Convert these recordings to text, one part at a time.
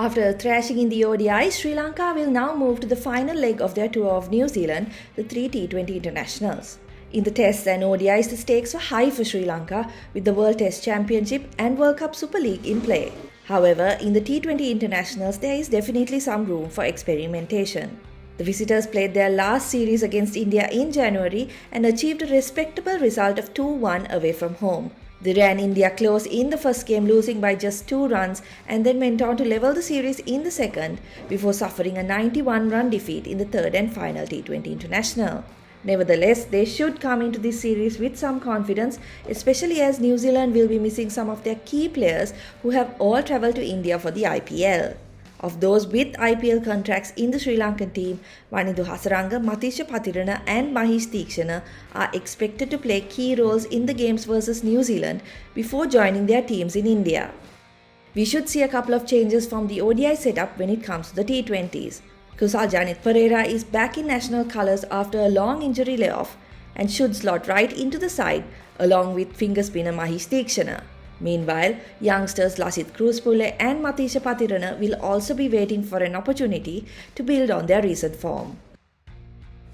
After thrashing in the ODI, Sri Lanka will now move to the final leg of their tour of New Zealand, the three T20 internationals. In the Tests and ODIs, the stakes were high for Sri Lanka with the World Test Championship and World Cup Super League in play. However, in the T20 internationals, there is definitely some room for experimentation. The visitors played their last series against India in January and achieved a respectable result of 2-1 away from home. They ran India close in the first game, losing by just 2 runs, and then went on to level the series in the second before suffering a 91-run defeat in the third and final T20 international. Nevertheless, they should come into this series with some confidence, especially as New Zealand will be missing some of their key players who have all travelled to India for the IPL. Of those with IPL contracts in the Sri Lankan team, Wanindu Hasaranga, Matisha Patirana and Mahesh Theekshana are expected to play key roles in the games versus New Zealand before joining their teams in India. We should see a couple of changes from the ODI setup when it comes to the T20s. Kusal Janith Pereira is back in national colours after a long injury layoff and should slot right into the side along with finger spinner Mahesh Theekshana. Meanwhile, youngsters Lasith Cruzpule and Matisha Patirana will also be waiting for an opportunity to build on their recent form.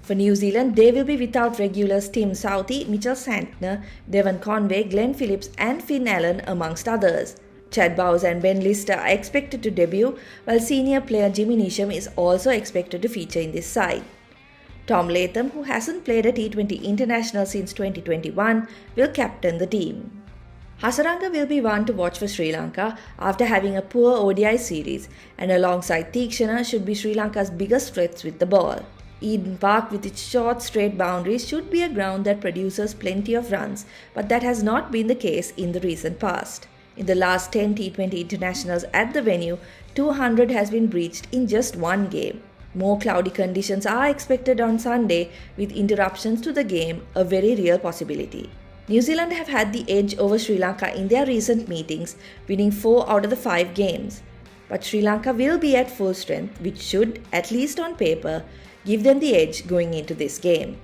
For New Zealand, they will be without regulars Tim Southee, Mitchell Santner, Devon Conway, Glenn Phillips and Finn Allen amongst others. Chad Bowes and Ben Lister are expected to debut, while senior player Jimmy Neesham is also expected to feature in this side. Tom Latham, who hasn't played a T20 international since 2021, will captain the team. Hasaranga will be one to watch for Sri Lanka after having a poor ODI series, and alongside Theekshana should be Sri Lanka's biggest threats with the ball. Eden Park, with its short straight boundaries, should be a ground that produces plenty of runs, but that has not been the case in the recent past. In the last 10 T20 internationals at the venue, 200 has been breached in just one game. More cloudy conditions are expected on Sunday, with interruptions to the game a very real possibility. New Zealand have had the edge over Sri Lanka in their recent meetings, winning 4 out of the 5 games. But Sri Lanka will be at full strength, which should, at least on paper, give them the edge going into this game.